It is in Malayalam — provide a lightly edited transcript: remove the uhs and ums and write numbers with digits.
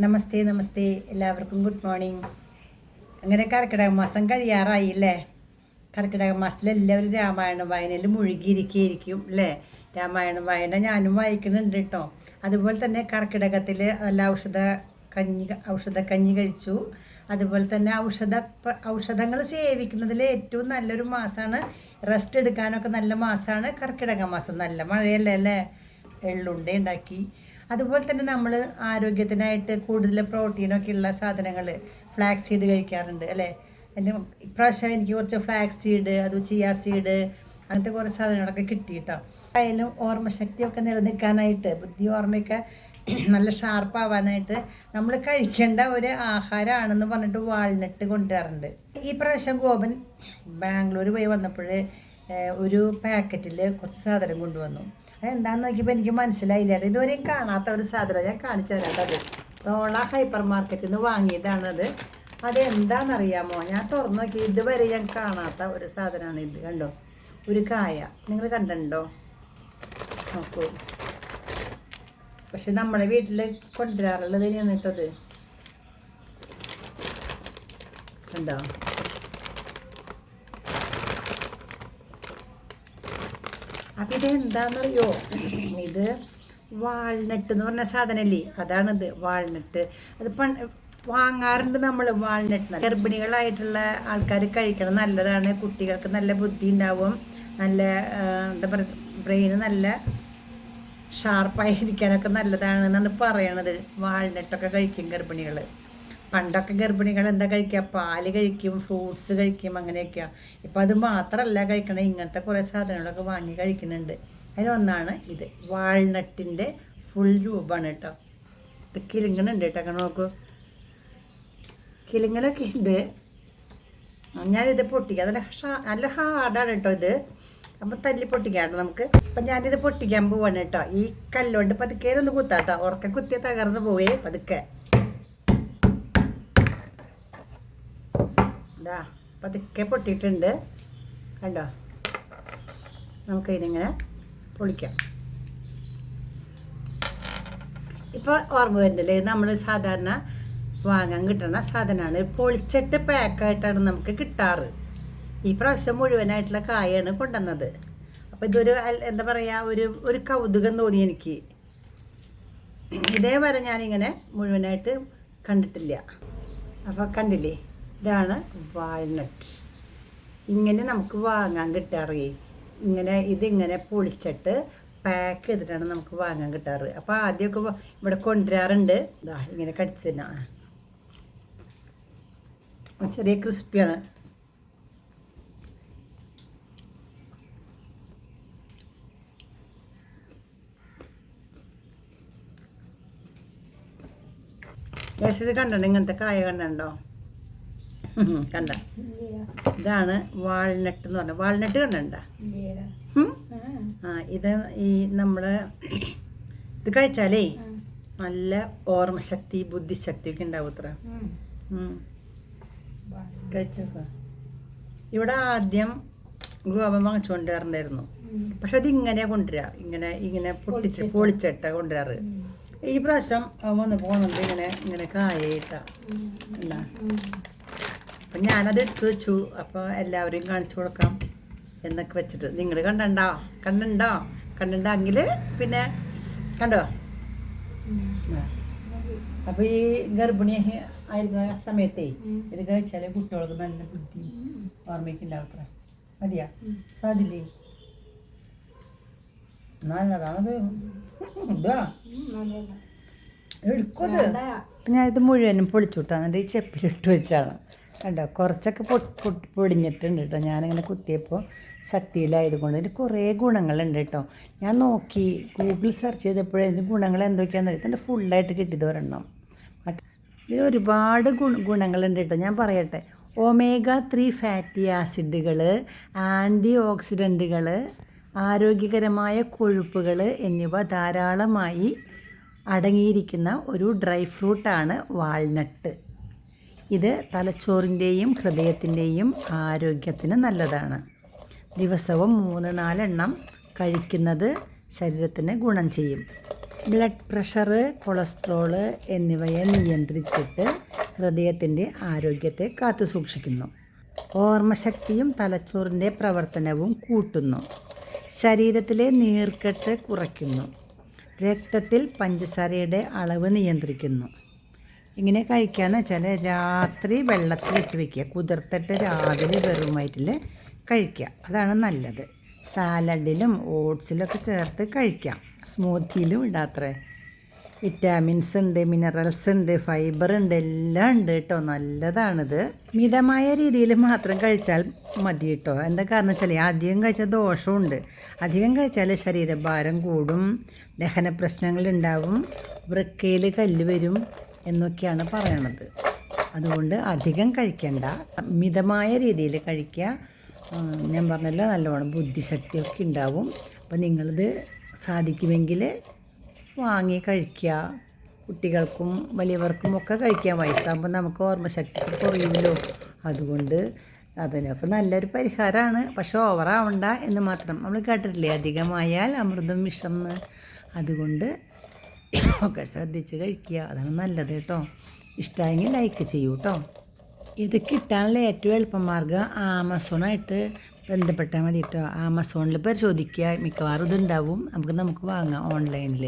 നമസ്തേ നമസ്തേ എല്ലാവർക്കും ഗുഡ് മോർണിംഗ്. അങ്ങനെ കർക്കിടക മാസം കഴിയാറായില്ലേ. കർക്കിടക മാസത്തിൽ എല്ലാവരും രാമായണം വായനയിൽ മുഴുകിയിരിക്കും അല്ലേ. രാമായണം വായന ഞാനും വായിക്കുന്നുണ്ട് കേട്ടോ. അതുപോലെ തന്നെ കർക്കിടകത്തിൽ നല്ല ഔഷധക്കഞ്ഞി കഴിച്ചു. അതുപോലെ തന്നെ ഔഷധങ്ങൾ സേവിക്കുന്നതിൽ ഏറ്റവും നല്ലൊരു മാസമാണ്, റെസ്റ്റ് എടുക്കാനൊക്കെ നല്ല മാസമാണ് കർക്കിടക മാസം. നല്ല മഴയല്ലേ അല്ലേ. എള്ളുണ്ട ഉണ്ടാക്കി. അതുപോലെ തന്നെ നമ്മൾ ആരോഗ്യത്തിനായിട്ട് കൂടുതൽ പ്രോട്ടീനൊക്കെ ഉള്ള സാധനങ്ങൾ ഫ്ലാക്സ് സീഡ് കഴിക്കാറുണ്ട് അല്ലേ. എൻ്റെ ഇപ്രാവശ്യം എനിക്ക് കുറച്ച് ഫ്ലാക്സ് സീഡ്, അത് ചിയാ സീഡ്, അങ്ങനത്തെ കുറേ സാധനങ്ങളൊക്കെ കിട്ടിയിട്ടോ. ആയാലും ഓർമ്മശക്തിയൊക്കെ നിലനിൽക്കാനായിട്ട്, ബുദ്ധി ഓർമ്മയൊക്കെ നല്ല ഷാർപ്പാവാനായിട്ട് നമ്മൾ കഴിക്കേണ്ട ഒരു ആഹാരമാണെന്ന് പറഞ്ഞിട്ട് വാൾനട്ട് കൊണ്ടുവരാറുണ്ട്. ഈ പ്രാവശ്യം ഗോപൻ ബാംഗ്ലൂർ പോയി വന്നപ്പോൾ ഒരു പാക്കറ്റിൽ കുറച്ച് സാധനം കൊണ്ടുവന്നു. അതെന്താണെന്ന് നോക്കിയപ്പോൾ എനിക്ക് മനസ്സിലായില്ല. ഇതുവരെയും കാണാത്ത ഒരു സാധനം ഞാൻ കാണിച്ചു തരാം. അത് തോള ഹൈപ്പർ മാർക്കറ്റിൽ നിന്ന് വാങ്ങിയതാണത്. അതെന്താണെന്നറിയാമോ? ഞാൻ തുറന്നു നോക്കി, ഇതുവരെ ഞാൻ കാണാത്ത ഒരു സാധനമാണ് ഇത്. കണ്ടോ, ഒരു കായ നിങ്ങൾ കണ്ടിട്ടുണ്ടോ? നോക്കൂ. പക്ഷെ നമ്മുടെ വീട്ടിൽ കൊണ്ടുവരാറുള്ളത് തന്നെയാണ് കേട്ടത്. കണ്ടോ? അപ്പം ഇത് എന്താണെന്നറിയോ? ഇത് വാൾനട്ട് എന്ന് പറഞ്ഞ സാധനമല്ലേ, അതാണിത് വാൾനട്ട്. അത് വാങ്ങാറുണ്ട് നമ്മൾ. വാൾനട്ട് ഗർഭിണികളായിട്ടുള്ള ആൾക്കാർ കഴിക്കണം, നല്ലതാണ്. കുട്ടികൾക്ക് നല്ല ബുദ്ധി ഉണ്ടാവും, നല്ല എന്താ പറയുക, ബ്രെയിന് നല്ല ഷാർപ്പായിരിക്കാനൊക്കെ നല്ലതാണെന്നാണ് പറയണത്. വാൾനട്ടൊക്കെ കഴിക്കും ഗർഭിണികൾ. പണ്ടൊക്കെ ഗർഭിണികൾ എന്താ കഴിക്കുക? പാല് കഴിക്കും, ഫ്രൂട്ട്സ് കഴിക്കും, അങ്ങനെയൊക്കെയാണ്. ഇപ്പം അത് മാത്രമല്ല കഴിക്കണം, ഇങ്ങനത്തെ കുറേ സാധനങ്ങളൊക്കെ വാങ്ങി കഴിക്കുന്നുണ്ട്. അതിലൊന്നാണ് ഇത്. വാൾനട്ടിൻ്റെ ഫുൾ രൂപമാണ് കേട്ടോ. ഇത് കിലുങ്ങനുണ്ട് കേട്ടോ. അങ്ങനെ നോക്കൂ, കിലുങ്ങനൊക്കെ ഉണ്ട്. ഞാനിത് പൊട്ടിക്കാം. നല്ല ഹാർഡാണ് കേട്ടോ ഇത്. അപ്പം തല്ലി പൊട്ടിക്കാം നമുക്ക്. അപ്പം ഞാനിത് പൊട്ടിക്കാൻ പോവാണ് കേട്ടോ. ഈ കല്ലുകൊണ്ട് പതുക്കെ ഒന്ന് കുത്താട്ടോ. ഉറക്കെ കുത്തിയ തകർന്ന് പോവേ പതുക്കെ. ഇതാ പതുക്കെ പൊട്ടിയിട്ടുണ്ട്, കണ്ടോ. നമുക്കിതിനിങ്ങനെ പൊളിക്കാം. ഇപ്പോൾ ഓർമ്മ വരുന്നില്ലേ, നമ്മൾ സാധാരണ വാങ്ങാൻ കിട്ടുന്ന സാധനമാണ്. പൊളിച്ചിട്ട് പാക്കായിട്ടാണ് നമുക്ക് കിട്ടാറ്. ഈ പ്രാവശ്യം മുഴുവനായിട്ടുള്ള കായാണ് കൊണ്ടുവന്നത്. അപ്പോൾ ഇതൊരു എന്താ പറയുക, ഒരു കൗതുകം തോന്നി എനിക്ക്. ഇതേവരെ ഞാനിങ്ങനെ മുഴുവനായിട്ട് കണ്ടിട്ടില്ല. അപ്പോൾ കണ്ടില്ലേ, ഇതാണ് വാൾനട്ട്. ഇങ്ങനെ നമുക്ക് വാങ്ങാൻ കിട്ടാറ്. ഇതിങ്ങനെ പൊളിച്ചിട്ട് പാക്ക് ചെയ്തിട്ടാണ് നമുക്ക് വാങ്ങാൻ കിട്ടാറ്. അപ്പോൾ ആദ്യമൊക്കെ ഇവിടെ കൊണ്ടുവരാറുണ്ട്. ഇതാ ഇങ്ങനെ കടിച്ച് തന്നെ ചെറിയ ക്രിസ്പിയാണ്. ഇത് കണ്ടോ, ഇങ്ങനത്തെ കായ കണ്ടോ? കണ്ട, ഇതാണ് വാൾനട്ട് എന്ന് പറഞ്ഞാൽ. വാൾനട്ട് കണ്ടോ? ഇത് ഈ നമ്മൾ ഇത് കഴിച്ചാലേ നല്ല ഓർമ്മശക്തി, ബുദ്ധിശക്തി ഒക്കെ ഉണ്ടാവും അത്ര. കഴിച്ചോക്ക. ഇവിടെ ആദ്യം ഗോപം വാങ്ങിച്ചുകൊണ്ട് വരണ്ടായിരുന്നു. പക്ഷെ അത് ഇങ്ങനെയാ കൊണ്ടുവരാ, ഇങ്ങനെ പൊളിച്ചിട്ടാ കൊണ്ടുവരാറ്. ഈ പ്രാവശ്യം വന്ന് പോകുന്നുണ്ട് ഇങ്ങനെ കായയിട്ട. അപ്പം ഞാനത് എടുത്തു വെച്ചു. അപ്പോൾ എല്ലാവരെയും കാണിച്ചു കൊടുക്കാം എന്നൊക്കെ വെച്ചിട്ട്. നിങ്ങൾ കണ്ടുണ്ടെങ്കിൽ പിന്നെ കണ്ടോ. അപ്പോൾ ഈ ഗർഭിണി ആയിരിക്കുന്ന സമയത്തേ ഇത് കഴിച്ചാൽ കുട്ടികൾക്ക് നല്ല ബുദ്ധി ഓർമ്മയ്ക്ക് ഉണ്ടാവത്ര. മതിയാ? സാധില്ലേ? നല്ലതാണത്. ഇതാ എടുക്കുന്നത്. ഞാൻ ഇത് മുഴുവനും പൊളിച്ചു വിട്ടാ. എന്നിട്ട് ഈ ചെപ്പിലിട്ട് വെച്ചാണ് കണ്ടോ. കുറച്ചൊക്കെ പൊടിഞ്ഞിട്ടുണ്ട് കേട്ടോ. ഞാനിങ്ങനെ കുത്തിയപ്പോൾ ശക്തിയിലായതുകൊണ്ട് ഇതിന് കുറേ ഗുണങ്ങളുണ്ട് കേട്ടോ. ഞാൻ നോക്കി ഗൂഗിൾ സെർച്ച് ചെയ്തപ്പോഴേ ഇതിൻ്റെ ഗുണങ്ങൾ എന്തൊക്കെയാണെന്ന് അറിയാം. ഇതിൻ്റെ ഫുള്ളായിട്ട് കിട്ടിയത് ഒരെണ്ണം. ഇതിൽ ഒരുപാട് ഗുണങ്ങളുണ്ട് കേട്ടോ. ഞാൻ പറയട്ടെ. omega-3 ഫാറ്റി ആസിഡുകൾ, ആൻറ്റി ഓക്സിഡൻറ്റുകൾ, ആരോഗ്യകരമായ കൊഴുപ്പുകൾ എന്നിവ ധാരാളമായി അടങ്ങിയിരിക്കുന്ന ഒരു ഡ്രൈ ഫ്രൂട്ടാണ് വാൾനട്ട്. ഇത് തലച്ചോറിൻ്റെയും ഹൃദയത്തിൻ്റെയും ആരോഗ്യത്തിന് നല്ലതാണ്. ദിവസവും 3-4 എണ്ണം കഴിക്കുന്നത് ശരീരത്തിന് ഗുണം ചെയ്യും. ബ്ലഡ് പ്രഷർ, കൊളസ്ട്രോള് എന്നിവയെ നിയന്ത്രിച്ചിട്ട് ഹൃദയത്തിൻ്റെ ആരോഗ്യത്തെ കാത്തു സൂക്ഷിക്കുന്നു. ഓർമ്മശക്തിയും തലച്ചോറിൻ്റെ പ്രവർത്തനവും കൂട്ടുന്നു. ശരീരത്തിലെ നീർക്കെട്ട് കുറയ്ക്കുന്നു. രക്തത്തിൽ പഞ്ചസാരയുടെ അളവ് നിയന്ത്രിക്കുന്നു. ഇങ്ങനെ കഴിക്കാന്ന് വെച്ചാൽ രാത്രി വെള്ളത്തിലിട്ട് വയ്ക്കുക, കുതിർത്തിട്ട് രാവിലെ വെറും വയറ്റിൽ കഴിക്കുക. അതാണ് നല്ലത്. സാലഡിലും ഓട്സിലൊക്കെ ചേർത്ത് കഴിക്കാം. സ്മൂത്തിയിലും ഇടാത്രേ. വിറ്റാമിൻസ് ഉണ്ട്, മിനറൽസ് ഉണ്ട്, ഫൈബർ ഉണ്ട്, എല്ലാം ഉണ്ട് കേട്ടോ. നല്ലതാണിത്. മിതമായ രീതിയിൽ മാത്രം കഴിച്ചാൽ മതി കേട്ടോ. എന്താ കാരണം വെച്ചാൽ അധികം കഴിച്ചാൽ ദോഷമുണ്ട്. അധികം കഴിച്ചാൽ ശരീരഭാരം കൂടും, ദഹന പ്രശ്നങ്ങളുണ്ടാവും, വൃക്കയിൽ കല്ല് വരും എന്നൊക്കെയാണ് പറയണത്. അതുകൊണ്ട് അധികം കഴിക്കണ്ട, മിതമായ രീതിയിൽ കഴിക്കുക. ഞാൻ പറഞ്ഞല്ലോ, നല്ലവണ്ണം ബുദ്ധിശക്തിയൊക്കെ ഉണ്ടാവും. അപ്പോൾ നിങ്ങളിത് സാധിക്കുമെങ്കിൽ വാങ്ങി കഴിക്കുക. കുട്ടികൾക്കും വലിയവർക്കും ഒക്കെ കഴിക്കാം. വയസ്സാകുമ്പോൾ നമുക്ക് ഓർമ്മശക്തി കുറയുമല്ലോ. അതുകൊണ്ട് അതിനൊക്കെ നല്ലൊരു പരിഹാരമാണ്. പക്ഷെ ഓവറാവണ്ട എന്ന് മാത്രം. നമ്മൾ കേട്ടിട്ടില്ലേ, അധികമായാൽ അമൃതം വിഷം എന്ന്. അതുകൊണ്ട് ഒക്കെ ശ്രദ്ധിച്ച് കഴിക്കുക. അതാണ് നല്ലത് കേട്ടോ. ഇഷ്ടമായെങ്കിൽ ലൈക്ക് ചെയ്യൂ കേട്ടോ. ഇത് കിട്ടാനുള്ള ഏറ്റവും എളുപ്പമാർഗ്ഗം ആമസോണായിട്ട് ബന്ധപ്പെട്ടാൽ മതി കേട്ടോ. ആമസോണിൽ പരിശോധിക്കുക, മിക്കവാറും ഇതുണ്ടാവും. നമുക്ക് വാങ്ങാം ഓൺലൈനിൽ.